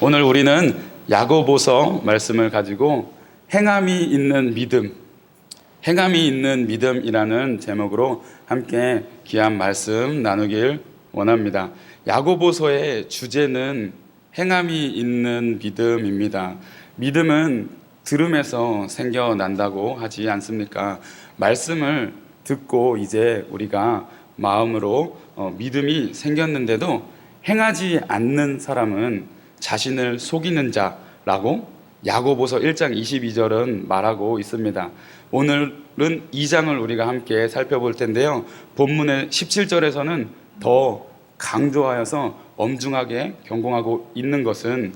오늘 우리는 야고보서 말씀을 가지고 행함이 있는 믿음, 행함이 있는 믿음이라는 제목으로 함께 귀한 말씀 나누길 원합니다. 야고보서의 주제는 행함이 있는 믿음입니다. 믿음은 들음에서 생겨난다고 하지 않습니까? 말씀을 듣고 이제 우리가 마음으로 믿음이 생겼는데도 행하지 않는 사람은 자신을 속이는 자라고 야고보서 1장 22절은 말하고 있습니다. 오늘은 2장을 우리가 함께 살펴볼 텐데요. 본문의 17절에서는 더 강조하여서 엄중하게 경고하고 있는 것은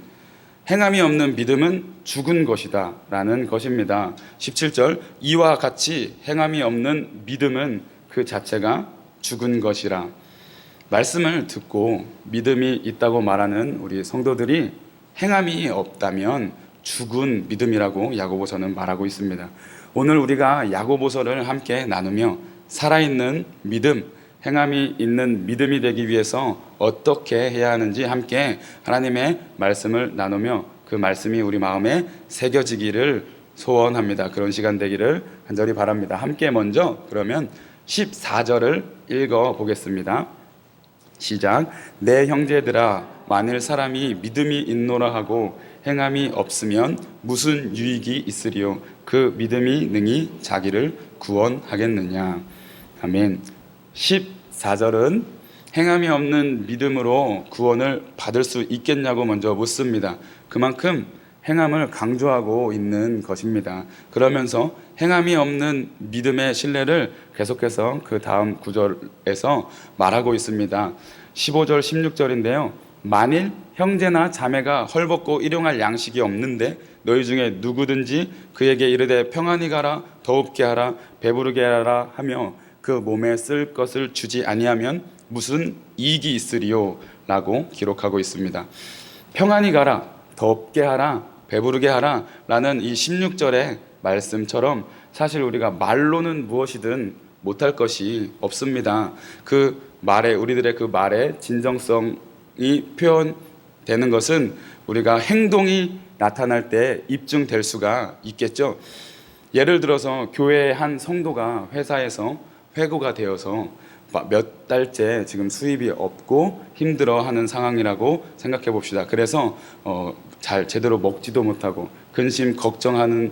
행함이 없는 믿음은 죽은 것이다 라는 것입니다. 17절, 이와 같이 행함이 없는 믿음은 그 자체가 죽은 것이라. 말씀을 듣고 믿음이 있다고 말하는 우리 성도들이 행함이 없다면 죽은 믿음이라고 야고보서는 말하고 있습니다. 오늘 우리가 야고보서를 함께 나누며 살아있는 믿음, 행함이 있는 믿음이 되기 위해서 어떻게 해야 하는지 함께 하나님의 말씀을 나누며 그 말씀이 우리 마음에 새겨지기를 소원합니다. 그런 시간 되기를 간절히 바랍니다. 함께 먼저 그러면 14절을 읽어 보겠습니다. 시작. 내 형제들아, 만일 사람이 믿음이 있노라 하고 행함이 없으면 무슨 유익이 있으리요? 그 믿음이 능히 자기를 구원하겠느냐? 아멘. 14절은 행함이 없는 믿음으로 구원을 받을 수 있겠냐고 먼저 묻습니다. 그만큼 행함을 강조하고 있는 것입니다. 그러면서 행함이 없는 믿음의 신뢰를 계속해서 그 다음 구절에서 말하고 있습니다. 15절 16절인데요. 만일 형제나 자매가 헐벗고 일용할 양식이 없는데 너희 중에 누구든지 그에게 이르되 평안히 가라, 더웁게 하라, 배부르게 하라 하며 그 몸에 쓸 것을 주지 아니하면 무슨 이익이 있으리요? 라고 기록하고 있습니다. 평안히 가라, 더웁게 하라, 배부르게 하라 라는 이 16절의 말씀처럼 사실 우리가 말로는 무엇이든 못할 것이 없습니다. 그 말에, 우리들의 그 말에 진정성이 표현되는 것은 우리가 행동이 나타날 때 입증될 수가 있겠죠. 예를 들어서 교회의 한 성도가 회사에서 해고가 되어서 몇 달째 지금 수입이 없고 힘들어하는 상황이라고 생각해 봅시다. 그래서 잘 제대로 먹지도 못하고 근심 걱정하는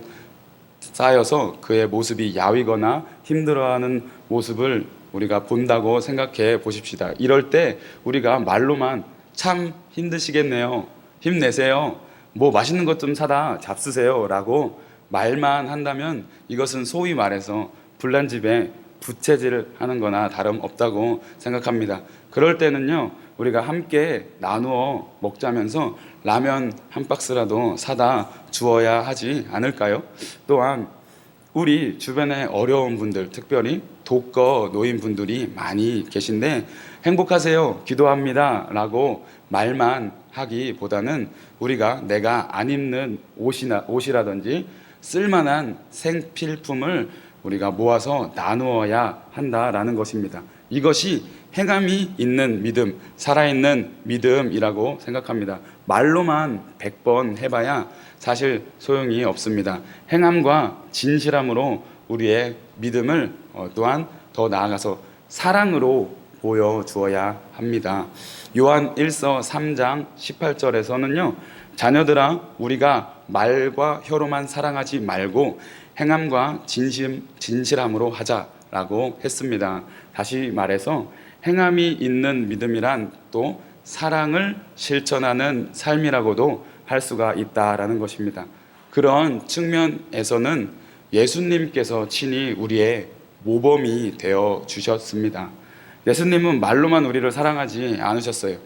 쌓여서 그의 모습이 야위거나 힘들어하는 모습을 우리가 본다고 생각해 보십시다. 이럴 때 우리가 말로만 참 힘드시겠네요, 힘내세요, 뭐 맛있는 것 좀 사다 잡수세요 라고 말만 한다면 이것은 소위 말해서 불난 집에 부채질을 하는 거나 다름없다고 생각합니다. 그럴 때는요, 우리가 함께 나누어 먹자면서 라면 한 박스라도 사다 주어야 하지 않을까요? 또한 우리 주변에 어려운 분들, 특별히 독거 노인분들이 많이 계신데 행복하세요, 기도합니다 라고 말만 하기보다는 우리가 내가 안 입는 옷이라든지 쓸만한 생필품을 우리가 모아서 나누어야 한다라는 것입니다. 이것이 행함이 있는 믿음, 살아있는 믿음이라고 생각합니다. 말로만 100번 해봐야 사실 소용이 없습니다. 행함과 진실함으로 우리의 믿음을 또한 더 나아가서 사랑으로 보여주어야 합니다. 요한 1서 3장 18절에서는요, 자녀들아, 우리가 말과 혀로만 사랑하지 말고 행함과 진실함으로 하자라고 했습니다. 다시 말해서 행함이 있는 믿음이란 또 사랑을 실천하는 삶이라고도 할 수가 있다라는 것입니다. 그런 측면에서는 예수님께서 친히 우리의 모범이 되어 주셨습니다. 예수님은 말로만 우리를 사랑하지 않으셨어요.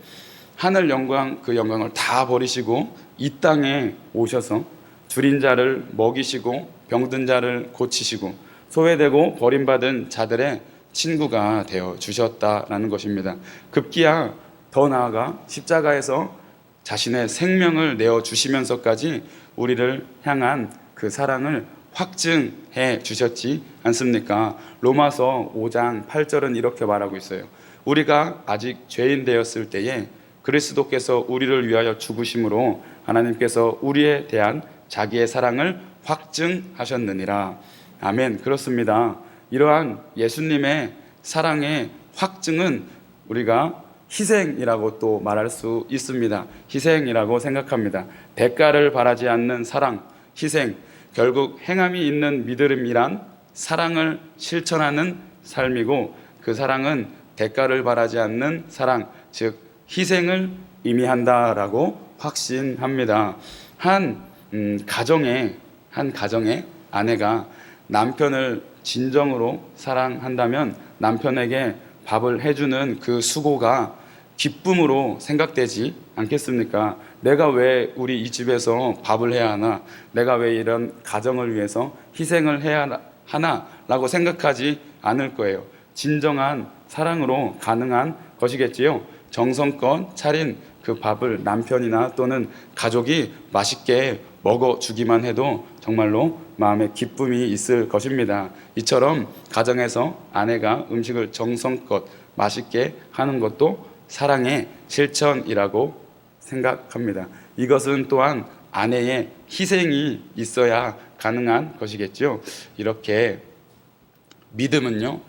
하늘 영광, 그 영광을 다 버리시고 이 땅에 오셔서 줄인 자를 먹이시고 병든 자를 고치시고 소외되고 버림받은 자들의 친구가 되어 주셨다라는 것입니다. 급기야 더 나아가 십자가에서 자신의 생명을 내어 주시면서까지 우리를 향한 그 사랑을 확증해 주셨지 않습니까? 로마서 5장 8절은 이렇게 말하고 있어요. 우리가 아직 죄인 되었을 때에 그리스도께서 우리를 위하여 죽으심으로 하나님께서 우리에 대한 자기의 사랑을 확증하셨느니라. 아멘. 그렇습니다. 이러한 예수님의 사랑의 확증은 우리가 희생이라고 또 말할 수 있습니다. 희생이라고 생각합니다. 대가를 바라지 않는 사랑, 희생, 결국 행함이 있는 믿음이란 사랑을 실천하는 삶이고, 그 사랑은 대가를 바라지 않는 사랑, 즉 희생을 의미한다라고 확신합니다. 한 가정의 아내가 남편을 진정으로 사랑한다면 남편에게 밥을 해주는 그 수고가 기쁨으로 생각되지 않겠습니까? 내가 왜 우리 이 집에서 밥을 해야 하나? 내가 왜 이런 가정을 위해서 희생을 해야 하나? 라고 생각하지 않을 거예요. 진정한 사랑으로 가능한 것이겠지요. 정성껏 차린 그 밥을 남편이나 또는 가족이 맛있게 먹어주기만 해도 정말로 마음에 기쁨이 있을 것입니다. 이처럼 가정에서 아내가 음식을 정성껏 맛있게 하는 것도 사랑의 실천이라고 생각합니다. 이것은 또한 아내의 희생이 있어야 가능한 것이겠죠. 이렇게 믿음은요,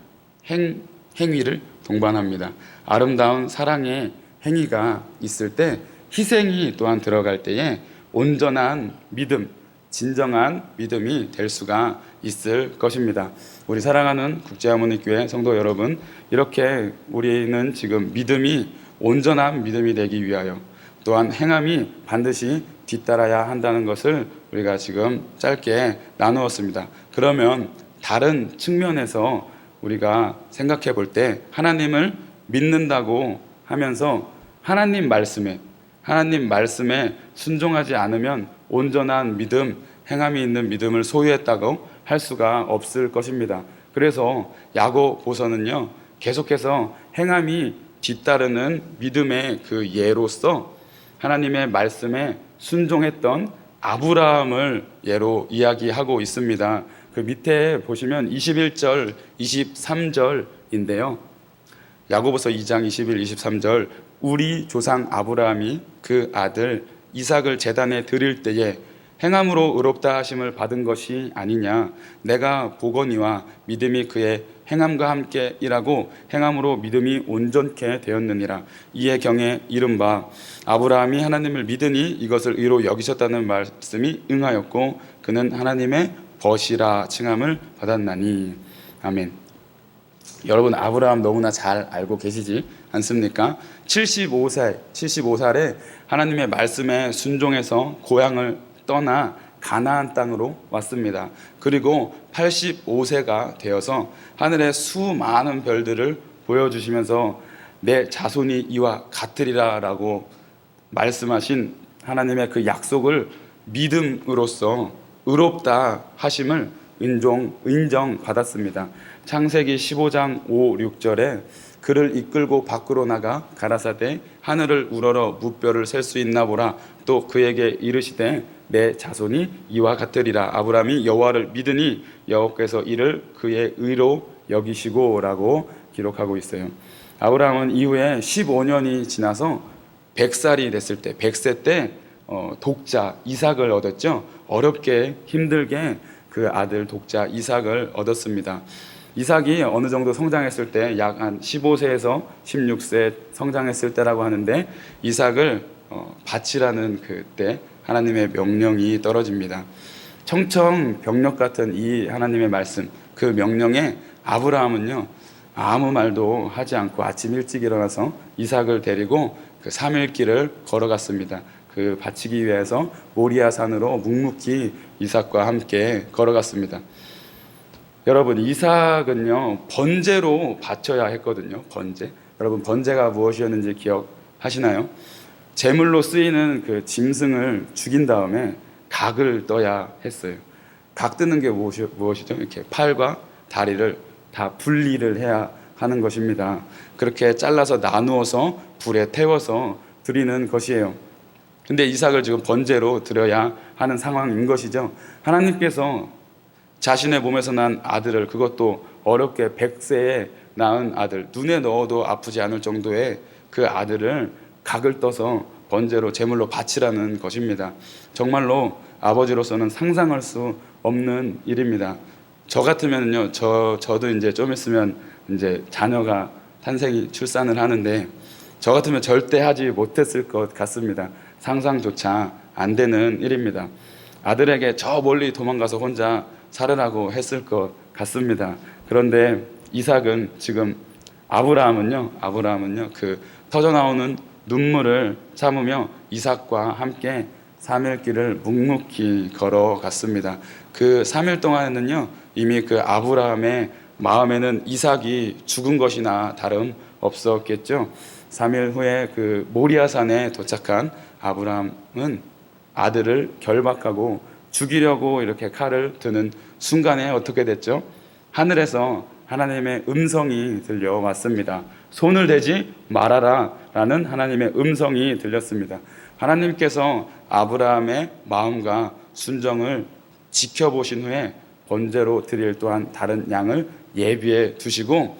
행위를 동반합니다. 아름다운 사랑의 행위가 있을 때 희생이 또한 들어갈 때에 온전한 믿음, 진정한 믿음이 될 수가 있을 것입니다. 우리 사랑하는 국제하모니교회 성도 여러분, 이렇게 우리는 지금 믿음이 온전한 믿음이 되기 위하여 또한 행함이 반드시 뒤따라야 한다는 것을 우리가 지금 짧게 나누었습니다. 그러면 다른 측면에서 우리가 생각해 볼 때 하나님을 믿는다고 하면서 하나님 말씀에 순종하지 않으면 온전한 믿음, 행함이 있는 믿음을 소유했다고 할 수가 없을 것입니다. 그래서 야고보서는요, 계속해서 행함이 뒤따르는 믿음의 그 예로서 하나님의 말씀에 순종했던 아브라함을 예로 이야기하고 있습니다. 그 밑에 보시면 21절, 23절인데요. 야고보서 2장 21, 23절, 우리 조상 아브라함이 그 아들 이삭을 제단에 드릴 때에 행함으로 의롭다 하심을 받은 것이 아니냐. 내가 보거니와 믿음이 그의 행함과 함께 일하고 행함으로 믿음이 온전케 되었느니라. 이에 경에 이른바 아브라함이 하나님을 믿으니 이것을 의로 여기셨다는 말씀이 응하였고 그는 하나님의 벗이라 칭함을 받았나니. 아멘. 여러분, 아브라함 너무나 잘 알고 계시지 않습니까? 75살에 하나님의 말씀에 순종해서 고향을 떠나 가나안 땅으로 왔습니다. 그리고 85세가 되어서 하늘의 수많은 별들을 보여주시면서 내 자손이 이와 같으리라 라고 말씀하신 하나님의 그 약속을 믿음으로써 의롭다 하심을 인정받았습니다. 창세기 15장 5, 6절에 그를 이끌고 밖으로 나가 가라사대 하늘을 우러러 무뼈를 셀 수 있나 보라. 또 그에게 이르시되 내 자손이 이와 같으리라. 아브라함이 여호와를 믿으니 여호와께서 이를 그의 의로 여기시고 라고 기록하고 있어요. 아브라함은 이후에 15년이 지나서 100살이 됐을 때 100세 때 독자 이삭을 얻었죠. 어렵게 힘들게 그 아들 독자 이삭을 얻었습니다. 이삭이 어느 정도 성장했을 때 약 한 15세에서 16세 성장했을 때라고 하는데 이삭을 바치라는 그때 하나님의 명령이 떨어집니다. 청천벽력 같은 이 하나님의 말씀, 그 명령에 아브라함은요 아무 말도 하지 않고 아침 일찍 일어나서 이삭을 데리고 그 3일 길을 걸어갔습니다. 그 바치기 위해서 모리아 산으로 묵묵히 이삭과 함께 걸어갔습니다. 여러분, 이삭은요 번제로 바쳐야 했거든요. 번제. 여러분, 번제가 무엇이었는지 기억하시나요? 제물로 쓰이는 그 짐승을 죽인 다음에 각을 떠야 했어요. 각 뜨는 게 무엇이죠? 이렇게 팔과 다리를 다 분리를 해야 하는 것입니다. 그렇게 잘라서 나누어서 불에 태워서 드리는 것이에요. 근데 이삭을 지금 번제로 드려야 하는 상황인 것이죠. 하나님께서 자신의 몸에서 난 아들을, 그것도 어렵게 100세에 낳은 아들, 눈에 넣어도 아프지 않을 정도의 그 아들을 각을 떠서 번제로 제물로 바치라는 것입니다. 정말로 아버지로서는 상상할 수 없는 일입니다. 저 같으면요, 저도 이제 좀 있으면 이제 자녀가 탄생이 출산을 하는데 저 같으면 절대 하지 못했을 것 같습니다. 상상조차 안 되는 일입니다. 아들에게 저 멀리 도망가서 혼자 살으라고 했을 것 같습니다. 그런데 이삭은 지금 아브라함은요 그 터져나오는 눈물을 참으며 이삭과 함께 3일 길을 묵묵히 걸어갔습니다. 그 3일 동안에는요 이미 그 아브라함의 마음에는 이삭이 죽은 것이나 다름 없었겠죠. 3일 후에 그 모리아산에 도착한 아브라함은 아들을 결박하고 죽이려고 이렇게 칼을 드는 순간에 어떻게 됐죠? 하늘에서 하나님의 음성이 들려왔습니다. 손을 대지 말아라 라는 하나님의 음성이 들렸습니다. 하나님께서 아브라함의 마음과 순정을 지켜보신 후에 번제로 드릴 또한 다른 양을 예비해 두시고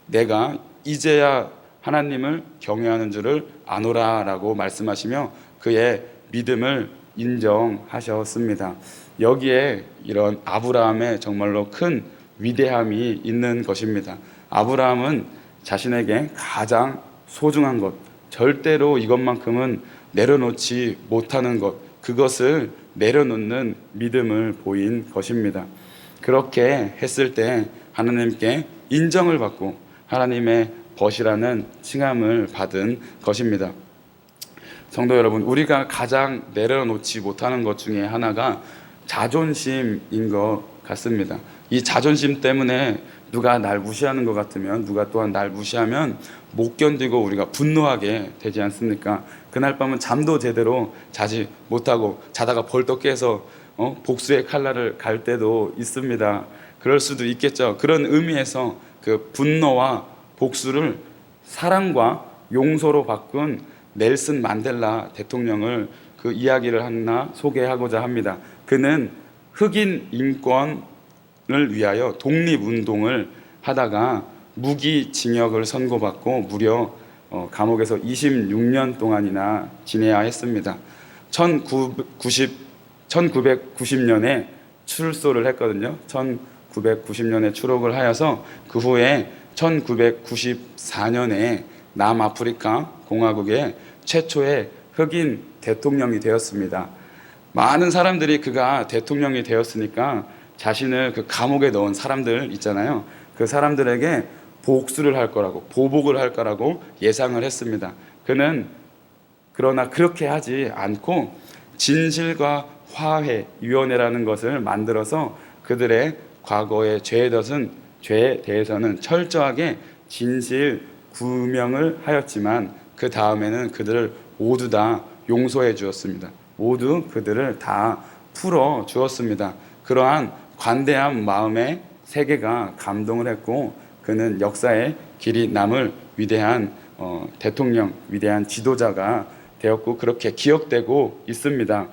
내가 이제야 하나님을 경외하는 줄을 아노라 라고 말씀하시며 그의 믿음을 인정하셨습니다. 여기에 이런 아브라함의 정말로 큰 위대함이 있는 것입니다. 아브라함은 자신에게 가장 소중한 것, 절대로 이것만큼은 내려놓지 못하는 것, 그것을 내려놓는 믿음을 보인 것입니다. 그렇게 했을 때 하나님께 인정을 받고 하나님의 벗이라는 칭함을 받은 것입니다. 성도 여러분, 우리가 가장 내려놓지 못하는 것 중에 하나가 자존심인 것 같습니다. 이 자존심 때문에 누가 날 무시하는 것 같으면, 누가 또한 날 무시하면 못 견디고 우리가 분노하게 되지 않습니까? 그날 밤은 잠도 제대로 자지 못하고 자다가 벌떡 깨서 복수의 칼날을 갈 때도 있습니다. 그럴 수도 있겠죠. 그런 의미에서 그 분노와 복수를 사랑과 용서로 바꾼 넬슨 만델라 대통령을 그 이야기를 하나 소개하고자 합니다. 그는 흑인 인권을 위하여 독립운동을 하다가 무기징역을 선고받고 무려 감옥에서 26년 동안이나 지내야 했습니다. 1990년에 출소를 했거든요. 1990년에 출옥을 하여서 그 후에 1994년에 남아프리카 공화국의 최초의 흑인 대통령이 되었습니다. 많은 사람들이 그가 대통령이 되었으니까 자신을 그 감옥에 넣은 사람들 있잖아요. 그 사람들에게 복수를 할 거라고, 보복을 할 거라고 예상을 했습니다. 그는 그러나 그렇게 하지 않고 진실과 화해위원회라는 것을 만들어서 그들의 과거의 죄에 대해서는 철저하게 진실 구명을 하였지만 그 다음에는 그들을 모두 다 용서해 주었습니다. 모두 그들을 다 풀어 주었습니다. 그러한 관대한 마음의 세계가 감동을 했고 그는 역사에 길이 남을 위대한 대통령, 위대한 지도자가 되었고 그렇게 기억되고 있습니다.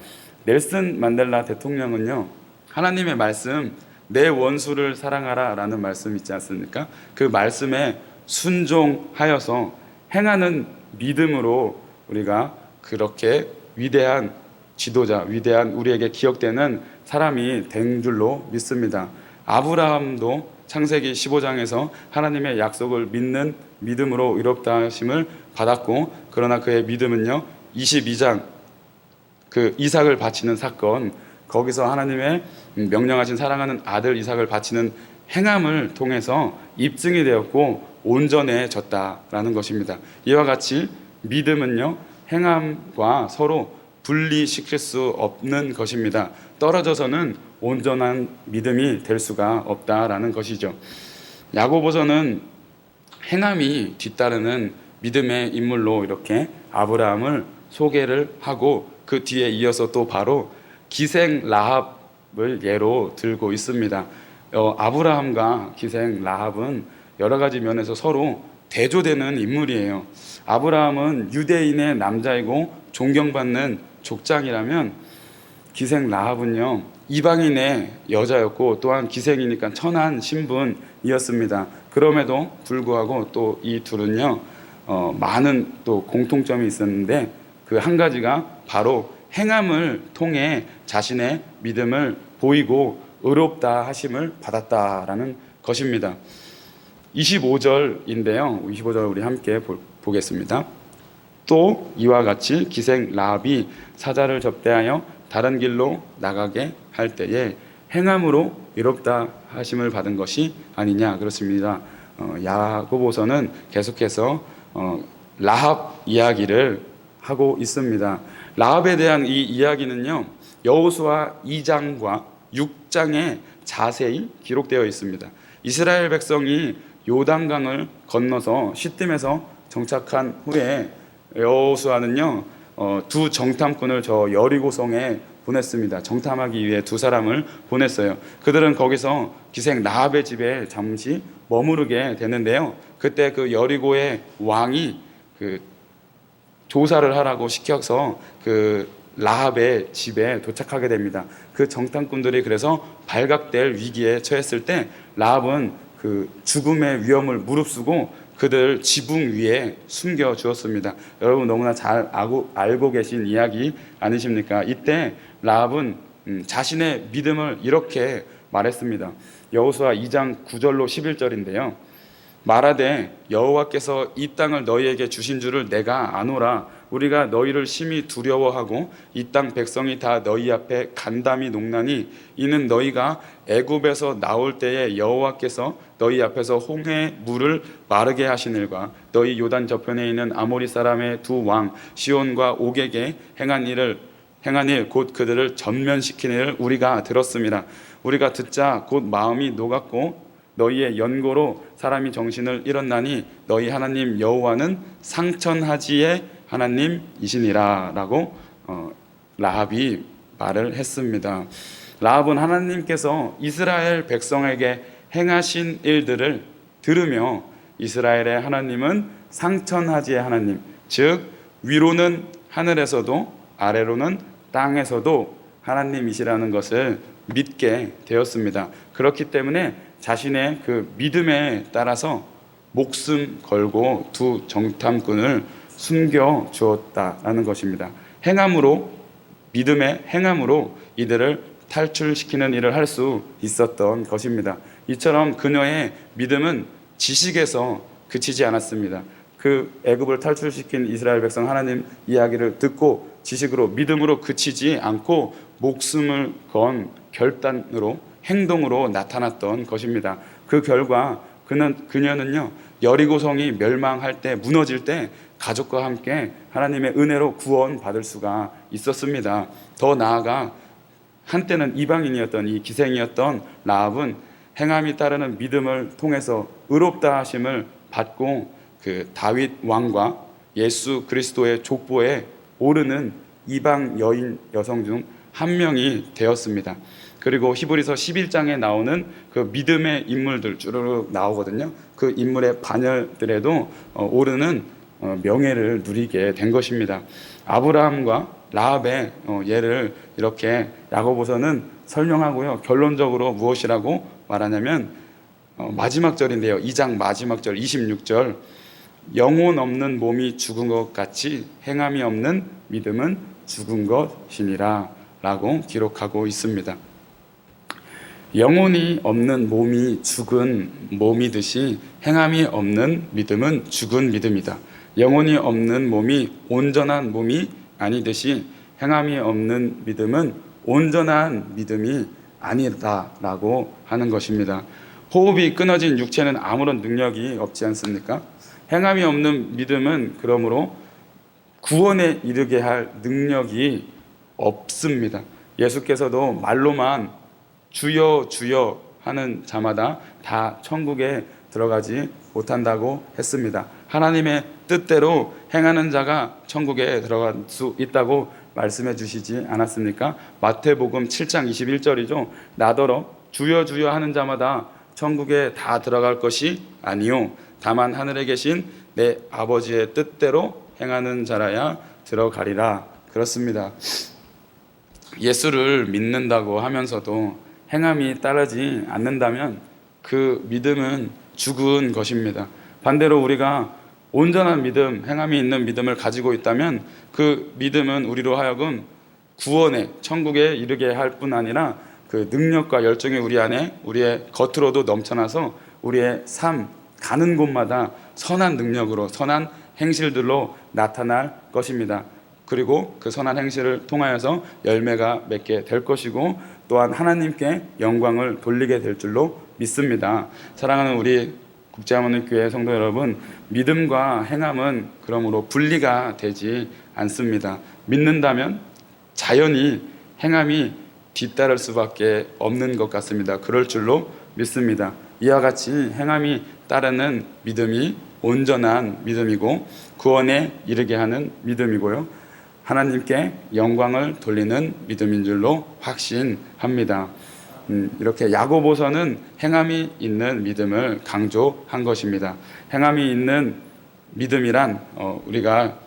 넬슨 만델라 대통령은요, 하나님의 말씀, 내 원수를 사랑하라 라는 말씀 있지 않습니까? 그 말씀에 순종하여서 행하는 믿음으로 우리가 그렇게 위대한 지도자, 위대한 우리에게 기억되는 사람이 된 줄로 믿습니다. 아브라함도 창세기 15장에서 하나님의 약속을 믿는 믿음으로 의롭다 하심을 받았고 그러나 그의 믿음은요 22장 그 이삭을 바치는 사건, 거기서 하나님의 명령하신 사랑하는 아들 이삭을 바치는 행함을 통해서 입증이 되었고 온전해졌다라는 것입니다. 이와 같이 믿음은요 행함과 서로 분리시킬 수 없는 것입니다. 떨어져서는 온전한 믿음이 될 수가 없다라는 것이죠. 야고보서는 행함이 뒤따르는 믿음의 인물로 이렇게 아브라함을 소개를 하고 그 뒤에 이어서 또 바로 기생 라합을 예로 들고 있습니다. 아브라함과 기생 라합은 여러 가지 면에서 서로 대조되는 인물이에요. 아브라함은 유대인의 남자이고 존경받는 족장이라면 기생 라합은요 이방인의 여자였고 또한 기생이니까 천한 신분이었습니다. 그럼에도 불구하고 또 이 둘은요 많은 또 공통점이 있었는데 그 한 가지가 바로 행함을 통해 자신의 믿음을 보이고 의롭다 하심을 받았다라는 것입니다. 25절인데요. 25절 우리 함께 보겠습니다. 또 이와 같이 기생 라합이 사자를 접대하여 다른 길로 나가게 할 때에 행함으로 의롭다 하심을 받은 것이 아니냐 그렇습니다. 야고보서는 계속해서 라합 이야기를 하고 있습니다. 라합에 대한 이 이야기는요, 여호수아 2장과 6장에 자세히 기록되어 있습니다. 이스라엘 백성이 요단강을 건너서 시딤에서 정착한 후에 여호수아는요, 두 정탐꾼을 저 여리고성에 보냈습니다. 정탐하기 위해 두 사람을 보냈어요. 그들은 거기서 기생 라합의 집에 잠시 머무르게 되는데요. 그때 그 여리고의 왕이 그 조사를 하라고 시켜서 그 라합의 집에 도착하게 됩니다. 그 정탐꾼들이 그래서 발각될 위기에 처했을 때 라합은 그 죽음의 위험을 무릅쓰고 그들 지붕 위에 숨겨 주었습니다. 여러분 너무나 잘 알고 계신 이야기 아니십니까? 이때 라합은 자신의 믿음을 이렇게 말했습니다. 여호수아 2장 9절로 11절인데요. 말하되 여호와께서 이 땅을 너희에게 주신 줄을 내가 아노라. 우리가 너희를 심히 두려워하고 이 땅 백성이 다 너희 앞에 간담이 농나니 이는 너희가 애굽에서 나올 때에 여호와께서 너희 앞에서 홍해 물을 마르게 하신 일과 너희 요단 저편에 있는 아모리 사람의 두 왕 시온과 옥에게 행한 일 곧 그들을 전면시키는 일을 우리가 들었습니다. 우리가 듣자 곧 마음이 녹았고 너희의 연고로 사람이 정신을 잃었나니 너희 하나님 여호와는 상천하지의 하나님이시니라 라고 라합이 말을 했습니다. 라합은 하나님께서 이스라엘 백성에게 행하신 일들을 들으며 이스라엘의 하나님은 상천하지의 하나님, 즉 위로는 하늘에서도 아래로는 땅에서도 하나님이시라는 것을 믿게 되었습니다. 그렇기 때문에 자신의 그 믿음에 따라서 목숨 걸고 두 정탐꾼을 숨겨 주었다라는 것입니다. 행함으로, 믿음의 행함으로 이들을 탈출시키는 일을 할 수 있었던 것입니다. 이처럼 그녀의 믿음은 지식에서 그치지 않았습니다. 그 애굽을 탈출시킨 이스라엘 백성 하나님 이야기를 듣고 지식으로 믿음으로 그치지 않고 목숨을 건 결단으로 행동으로 나타났던 것입니다. 그 결과 그녀는요, 여리고성이 멸망할 때, 무너질 때 가족과 함께 하나님의 은혜로 구원받을 수가 있었습니다. 더 나아가 한때는 이방인이었던 이 기생이었던 라합은 행함이 따르는 믿음을 통해서 의롭다 하심을 받고 그 다윗 왕과 예수 그리스도의 족보에 오르는 이방 여인 여성 중 한 명이 되었습니다. 그리고 히브리서 11장에 나오는 그 믿음의 인물들 쭈르륵 나오거든요. 그 인물의 반열들에도 오르는 명예를 누리게 된 것입니다. 아브라함과 라합의 예를 이렇게 야고보서는 설명하고요. 결론적으로 무엇이라고 말하냐면 마지막 절인데요. 2장 마지막 절 26절 영혼 없는 몸이 죽은 것 같이 행함이 없는 믿음은 죽은 것이니라 라고 기록하고 있습니다. 영혼이 없는 몸이 죽은 몸이듯이 행함이 없는 믿음은 죽은 믿음이다. 영혼이 없는 몸이 온전한 몸이 아니듯이 행함이 없는 믿음은 온전한 믿음이 아니다라고 하는 것입니다. 호흡이 끊어진 육체는 아무런 능력이 없지 않습니까? 행함이 없는 믿음은 그러므로 구원에 이르게 할 능력이 없습니다. 예수께서도 말로만 주여 주여 하는 자마다 다 천국에 들어가지 못한다고 했습니다. 하나님의 뜻대로 행하는 자가 천국에 들어갈 수 있다고 말씀해 주시지 않았습니까? 마태복음 7장 21절이죠. 나더러 주여 주여 하는 자마다 천국에 다 들어갈 것이 아니요 다만 하늘에 계신 내 아버지의 뜻대로 행하는 자라야 들어가리라. 그렇습니다. 예수를 믿는다고 하면서도 행함이 따르지 않는다면 그 믿음은 죽은 것입니다. 반대로 우리가 온전한 믿음, 행함이 있는 믿음을 가지고 있다면 그 믿음은 우리로 하여금 구원의 천국에 이르게 할 뿐 아니라 그 능력과 열정이 우리 안에 우리의 겉으로도 넘쳐나서 우리의 삶 가는 곳마다 선한 능력으로 선한 행실들로 나타날 것입니다. 그리고 그 선한 행실을 통하여서 열매가 맺게 될 것이고 또한 하나님께 영광을 돌리게 될 줄로 믿습니다. 사랑하는 우리 국제하모니교회 성도 여러분, 믿음과 행함은 그러므로 분리가 되지 않습니다. 믿는다면 자연히 행함이 뒤따를 수밖에 없는 것 같습니다. 그럴 줄로 믿습니다. 이와 같이 행함이 따르는 믿음이 온전한 믿음이고 구원에 이르게 하는 믿음이고요, 하나님께 영광을 돌리는 믿음인 줄로 확신합니다. 이렇게 야고보서는 행함이 있는 믿음을 강조한 것입니다. 행함이 있는 믿음이란 우리가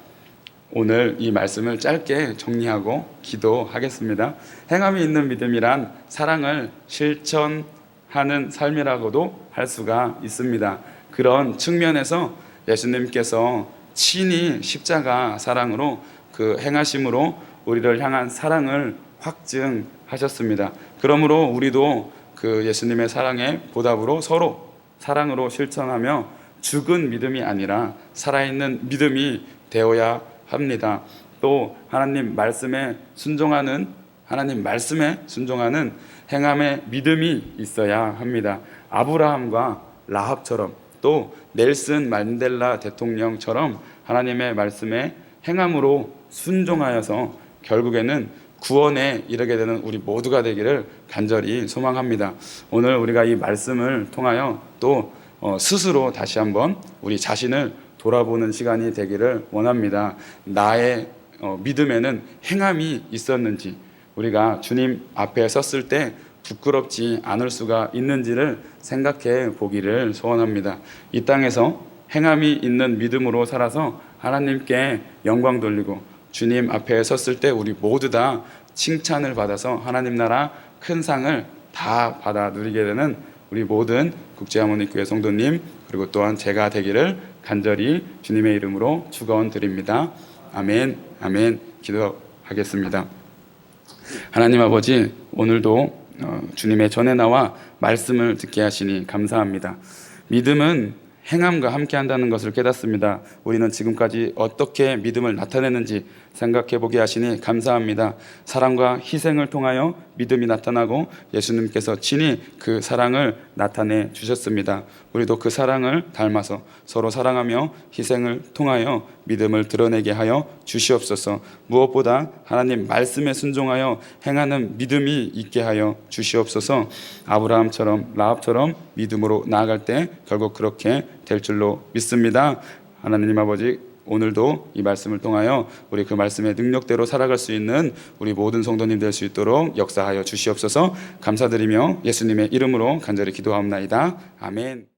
오늘 이 말씀을 짧게 정리하고 기도하겠습니다. 행함이 있는 믿음이란 사랑을 실천하는 삶이라고도 할 수가 있습니다. 그런 측면에서 예수님께서 친히 십자가 사랑으로 그 행하심으로 우리를 향한 사랑을 확증하셨습니다. 그러므로 우리도 그 예수님의 사랑의 보답으로 서로 사랑으로 실천하며 죽은 믿음이 아니라 살아있는 믿음이 되어야 합니다. 또 하나님 말씀에 순종하는 행함의 믿음이 있어야 합니다. 아브라함과 라합처럼 또 넬슨 만델라 대통령처럼 하나님의 말씀에 행함으로 순종하여서 결국에는 구원에 이르게 되는 우리 모두가 되기를 간절히 소망합니다. 오늘 우리가 이 말씀을 통하여 또 스스로 다시 한번 우리 자신을 돌아보는 시간이 되기를 원합니다. 나의 믿음에는 행함이 있었는지, 우리가 주님 앞에 섰을 때 부끄럽지 않을 수가 있는지를 생각해 보기를 소원합니다. 이 땅에서 행함이 있는 믿음으로 살아서 하나님께 영광 돌리고 주님 앞에 섰을 때 우리 모두 다 칭찬을 받아서 하나님 나라 큰 상을 다 받아 누리게 되는 우리 모든 국제하모니교회 성도님, 그리고 또한 제가 되기를 간절히 주님의 이름으로 축원드립니다. 아멘, 아멘. 기도하겠습니다. 하나님 아버지, 오늘도 주님의 전에 나와 말씀을 듣게 하시니 감사합니다. 믿음은 행함과 함께 한다는 것을 깨닫습니다. 우리는 지금까지 어떻게 믿음을 나타내는지 생각해 보게 하시니 감사합니다. 사랑과 희생을 통하여 믿음이 나타나고 예수님께서 친히 그 사랑을 나타내 주셨습니다. 우리도 그 사랑을 닮아서 서로 사랑하며 희생을 통하여 믿음을 드러내게 하여 주시옵소서. 무엇보다 하나님 말씀에 순종하여 행하는 믿음이 있게 하여 주시옵소서. 아브라함처럼 라합처럼 믿음으로 나아갈 때 결국 그렇게 될 줄로 믿습니다. 하나님 아버지, 오늘도 이 말씀을 통하여 우리 그 말씀의 능력대로 살아갈 수 있는 우리 모든 성도님 될 수 있도록 역사하여 주시옵소서. 감사드리며 예수님의 이름으로 간절히 기도하옵나이다. 아멘.